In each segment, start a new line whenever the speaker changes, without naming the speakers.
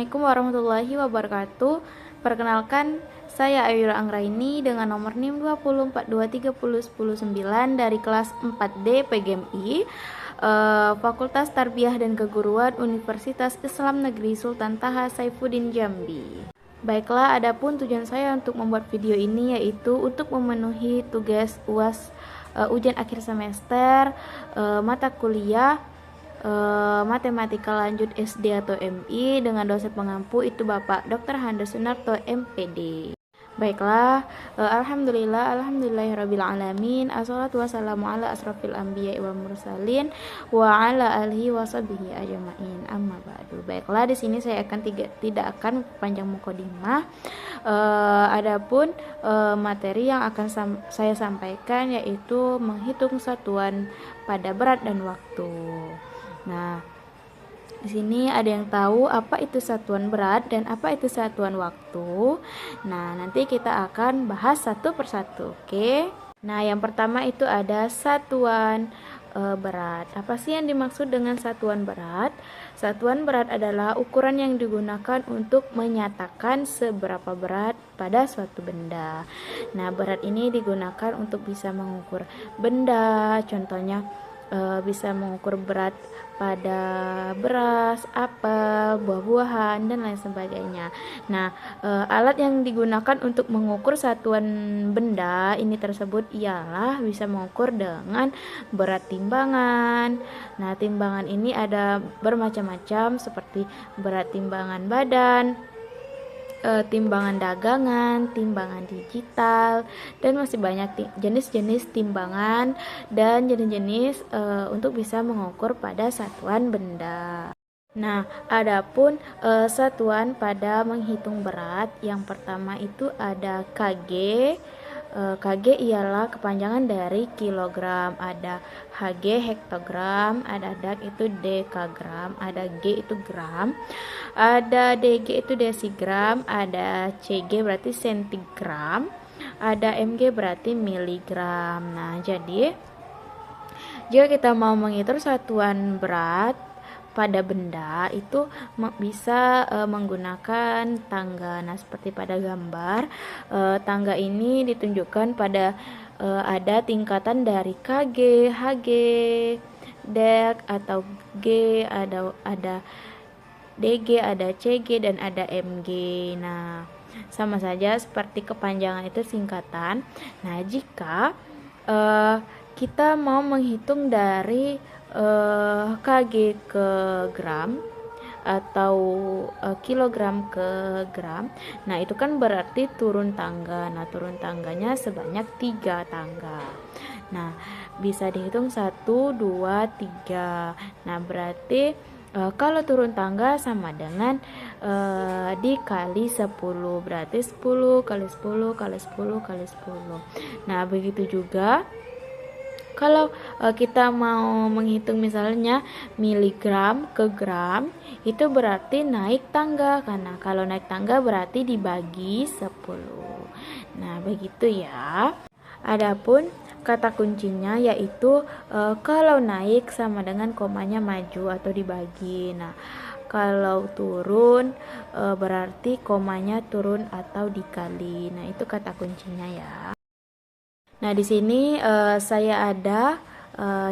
Assalamualaikum warahmatullahi wabarakatuh. Perkenalkan, saya Ayura Anggraini dengan nomor NIM 204230109 dari kelas 4D PGMI, Fakultas Tarbiyah dan Keguruan Universitas Islam Negeri Sultan Taha Saifuddin Jambi. Baiklah, adapun tujuan saya untuk membuat video ini yaitu untuk memenuhi tugas UAS ujian akhir semester mata kuliah Matematika Lanjut SD atau MI dengan dosen pengampu itu Bapak Dr. Handa Sunarto MPD. Baiklah, alhamdulillahirabbil alamin. Assalatu wassalamu ala asrofil anbiya'i wal mursalin wa ala alihi washabihi ajmain. Amma ba'du. Baiklah, di sini saya akan tidak akan panjang mukadimah. Adapun materi yang akan saya sampaikan yaitu menghitung satuan pada berat dan waktu. Nah, di sini ada yang tahu apa itu satuan berat dan apa itu satuan waktu. Nah, nanti kita akan bahas satu persatu, oke? Nah, yang pertama itu ada satuan berat. Apa sih yang dimaksud dengan satuan berat? Satuan berat adalah ukuran yang digunakan untuk menyatakan seberapa berat pada suatu benda. Nah, berat ini digunakan untuk bisa mengukur benda. Contohnya bisa mengukur berat pada beras, apel, buah-buahan, dan lain sebagainya. Nah, alat yang digunakan untuk mengukur satuan benda ini tersebut ialah bisa mengukur dengan berat timbangan. Nah, timbangan ini ada bermacam-macam seperti berat timbangan badan, timbangan dagangan, timbangan digital, dan masih banyak jenis-jenis timbangan dan jenis-jenis untuk bisa mengukur pada satuan benda. Nah, adapun satuan pada menghitung berat, yang pertama itu ada kg. kg ialah kepanjangan dari kilogram, ada hg hektogram, ada dak itu dekagram, ada g itu gram, ada dg itu desigram, ada cg berarti sentigram, ada mg berarti miligram. Nah, jadi jika kita mau menghitung satuan berat pada benda itu bisa menggunakan tangga. Nah, seperti pada gambar, tangga ini ditunjukkan pada ada tingkatan dari kg, hg, dek atau g, ada dg, ada cg, dan ada mg. Nah, sama saja seperti kepanjangan itu singkatan. Nah, jika kita mau menghitung dari kg ke gram atau kilogram ke gram, nah itu kan berarti turun tangga. Nah, turun tangganya sebanyak 3 tangga. Nah, bisa dihitung 1, 2, 3. Nah, berarti kalau turun tangga sama dengan dikali 10, berarti 10 kali 10 kali 10 kali 10. Nah, begitu juga kalau kita mau menghitung misalnya miligram ke gram, itu berarti naik tangga, karena kalau naik tangga berarti dibagi 10. Nah, begitu ya. Adapun kata kuncinya yaitu kalau naik sama dengan komanya maju atau dibagi. Nah, kalau turun berarti komanya turun atau dikali. Nah, itu kata kuncinya ya. Nah, di sini saya ada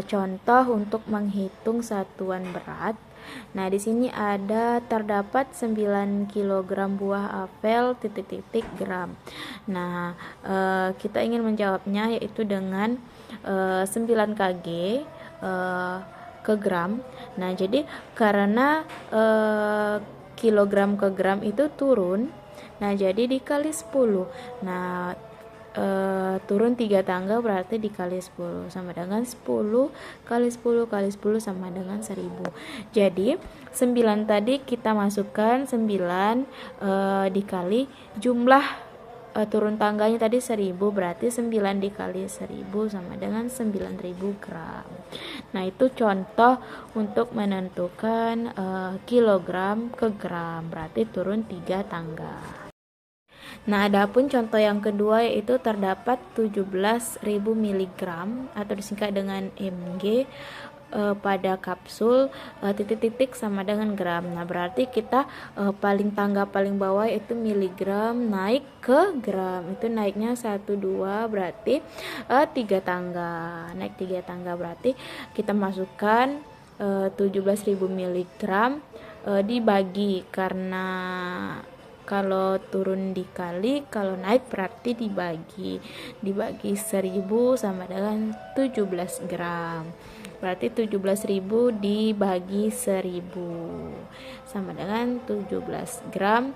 contoh untuk menghitung satuan berat. Nah, di sini ada terdapat 9 kg buah apel titik-titik gram. Nah, kita ingin menjawabnya yaitu dengan 9 kg ke gram. Nah, jadi karena kilogram ke gram itu turun, nah jadi dikali 10. Nah, turun 3 tangga berarti dikali 10 sama dengan 10 kali 10 kali 10 sama dengan 1000. Jadi 9 tadi kita masukkan 9 dikali jumlah turun tangganya tadi 1000, berarti 9 dikali 1000 sama dengan 9000 gram. Nah, itu contoh untuk menentukan kilogram ke gram, berarti turun 3 tangga. Nah, adapun contoh yang kedua yaitu terdapat 17.000 mg atau disingkat dengan mg pada kapsul titik-titik sama dengan gram. Nah, berarti kita tangga paling bawah itu miligram naik ke gram. Itu naiknya 1 2 berarti 3 tangga. Naik 3 tangga berarti kita masukkan 17.000 miligram dibagi, karena kalau turun dikali, kalau naik berarti dibagi 1000 sama dengan 17 gram. Berarti 17.000 dibagi 1000 sama dengan 17 gram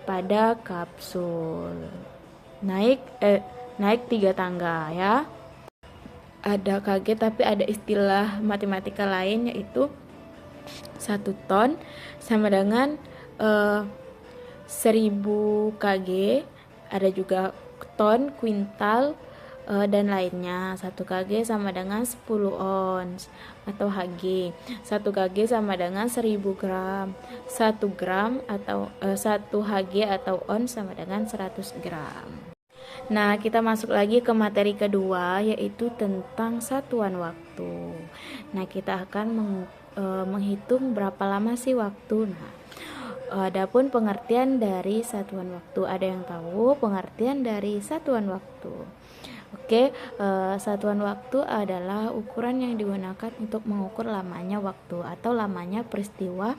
pada kapsul. Naik 3 tangga ya. Ada kaget tapi ada istilah matematika lain, yaitu 1 ton sama dengan 1000 kg. Ada juga ton, kuintal, dan lainnya. 1 kg sama dengan 10 ons atau Hg. 1 kg sama dengan 1000 gram. 1 gram atau 1 Hg atau ons sama dengan 100 gram. Nah, kita masuk lagi ke materi kedua, yaitu tentang satuan waktu. Nah, kita akan menghitung berapa lama sih waktu. Nah, adapun pengertian dari satuan waktu, ada yang tahu pengertian dari satuan waktu? Oke, satuan waktu adalah ukuran yang digunakan untuk mengukur lamanya waktu atau lamanya peristiwa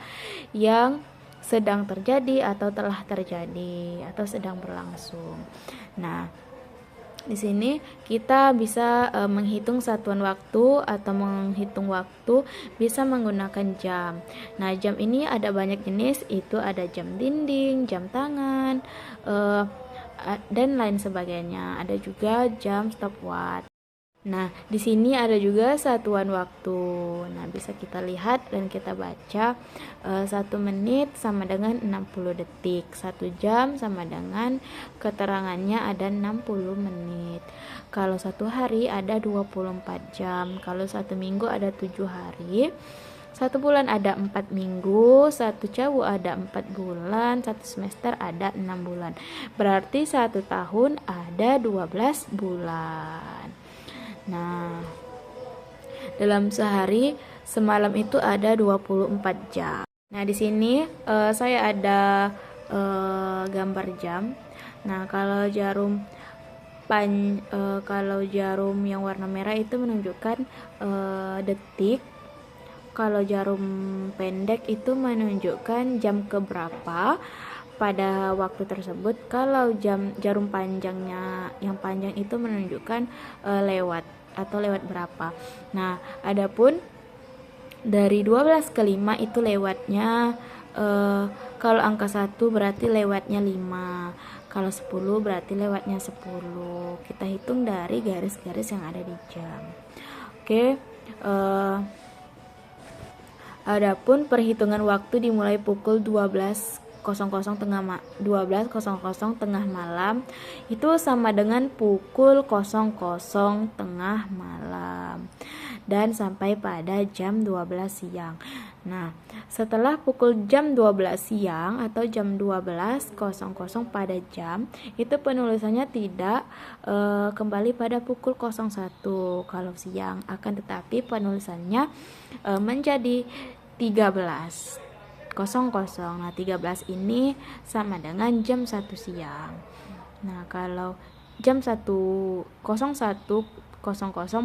yang sedang terjadi atau telah terjadi atau sedang berlangsung. Nah, di sini kita bisa menghitung satuan waktu atau menghitung waktu bisa menggunakan jam. Nah, jam ini ada banyak jenis, itu ada jam dinding, jam tangan, dan lain sebagainya. Ada juga jam stopwatch. Nah, di sini ada juga satuan waktu. Nah, bisa kita lihat dan kita baca. 1 menit sama dengan 60 detik. 1 jam sama dengan keterangannya ada 60 menit. Kalau 1 hari ada 24 jam. Kalau 1 minggu ada 7 hari. 1 bulan ada 4 minggu, 1 cawu ada 4 bulan, 1 semester ada 6 bulan. Berarti 1 tahun ada 12 bulan. Nah, dalam sehari semalam itu ada 24 jam. Nah, di sini saya ada gambar jam. Nah, kalau jarum yang warna merah itu menunjukkan detik. Kalau jarum pendek itu menunjukkan jam keberapa pada waktu tersebut. Kalau jarum panjangnya yang panjang itu menunjukkan lewat atau lewat berapa. Nah, adapun dari 12 ke 5 itu lewatnya kalau angka 1 berarti lewatnya 5. Kalau 10 berarti lewatnya 10. Kita hitung dari garis-garis yang ada di jam. Oke. Adapun perhitungan waktu dimulai pukul 12.00 tengah malam itu sama dengan pukul 00.00 tengah malam dan sampai pada jam 12 siang. Nah, setelah pukul jam 12 siang atau jam 12.00 pada jam itu penulisannya tidak kembali pada pukul 01 kalau siang, akan tetapi penulisannya menjadi 13.00. Nah, 13 ini sama dengan jam 1 siang. Nah, kalau jam 01.00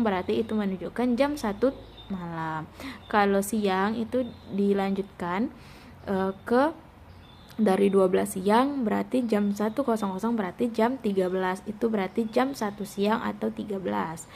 berarti itu menunjukkan jam 1 malam. Kalau siang itu dilanjutkan ke dari 12 siang berarti jam 1.00 berarti jam 13, itu berarti jam 1 siang atau 13.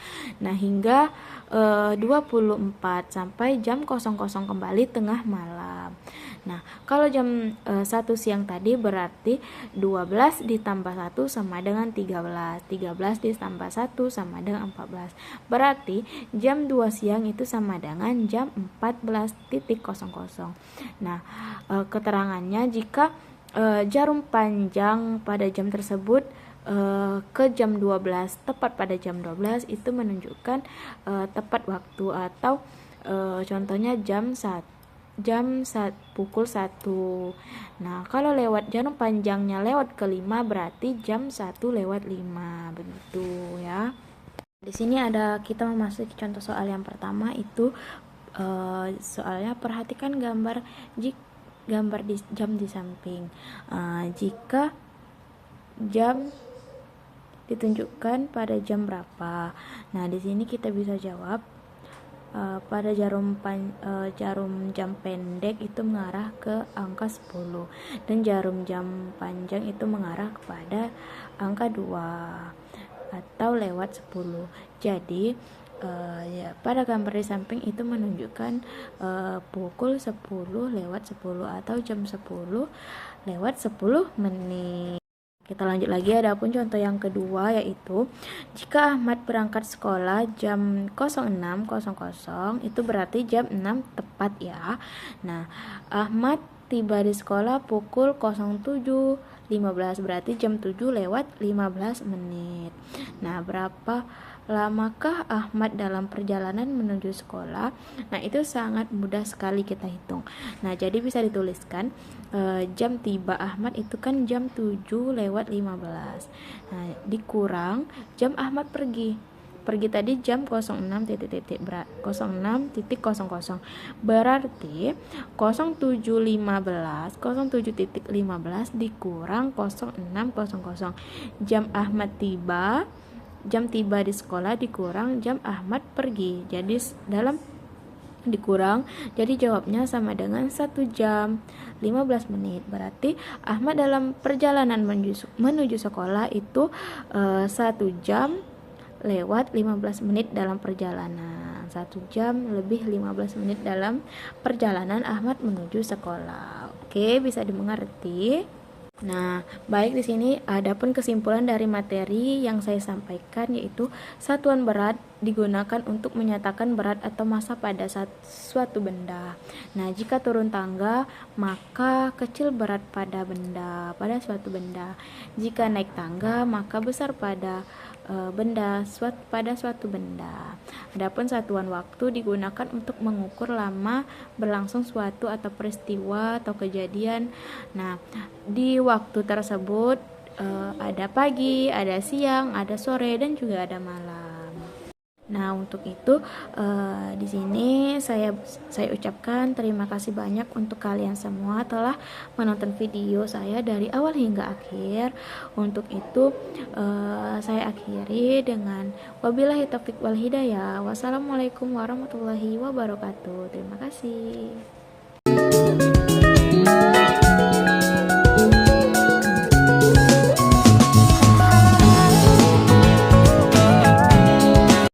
Nah, hingga 24 sampai jam 00 kembali tengah malam. Nah, kalau jam 1 siang tadi berarti 12 ditambah 1 sama dengan 13. 13 ditambah 1 sama dengan 14. Berarti jam 2 siang itu sama dengan jam 14.00. Nah, keterangannya jika jarum panjang pada jam tersebut ke jam 12, tepat pada jam 12 itu menunjukkan tepat waktu atau contohnya pukul 1. Nah, kalau lewat jarum panjangnya lewat ke 5 berarti jam 1:05 begitu ya. Di sini ada kita memasuki contoh soal yang pertama, itu Soalnya perhatikan gambar di jam di samping. Jika jam ditunjukkan pada jam berapa. Nah, di sini kita bisa jawab pada jarum jam pendek itu mengarah ke angka 10 dan jarum jam panjang itu mengarah kepada angka 2 atau lewat 10. Jadi ya, pada gambar di samping itu menunjukkan pukul 10 lewat 10 atau jam 10 lewat 10 menit. Kita lanjut lagi, adapun contoh yang kedua yaitu jika Ahmad berangkat sekolah jam 06.00 itu berarti jam 6 tepat ya. Nah, Ahmad tiba di sekolah pukul 07.15 berarti jam 7 lewat 15 menit. Nah, berapa lamakah Ahmad dalam perjalanan menuju sekolah? Nah, itu sangat mudah sekali kita hitung. Nah, jadi bisa dituliskan jam tiba Ahmad itu kan jam 7 lewat 15. Nah, dikurang jam Ahmad pergi tadi jam 06.00 berarti 07.15 dikurang 06.00 jam tiba di sekolah dikurang jam Ahmad pergi. Jadi dalam dikurang, jadi jawabnya sama dengan 1 jam 15 menit. Berarti Ahmad dalam perjalanan menuju sekolah itu 1 jam lewat 15 menit dalam perjalanan. 1 jam lebih 15 menit dalam perjalanan Ahmad menuju sekolah. Oke, bisa dimengerti? Nah, baik, di sini adapun kesimpulan dari materi yang saya sampaikan yaitu satuan berat digunakan untuk menyatakan berat atau massa pada suatu benda. Nah, jika turun tangga maka kecil berat pada suatu benda. Jika naik tangga maka besar pada suatu benda. Adapun satuan waktu digunakan untuk mengukur lama berlangsung suatu atau peristiwa atau kejadian. Nah, di waktu tersebut ada pagi, ada siang, ada sore, dan juga ada malam. Nah, untuk itu di sini saya ucapkan terima kasih banyak untuk kalian semua telah menonton video saya dari awal hingga akhir. Untuk itu saya akhiri dengan wabillahi taufiq wal hidayah. Wassalamualaikum warahmatullahi wabarakatuh. Terima kasih.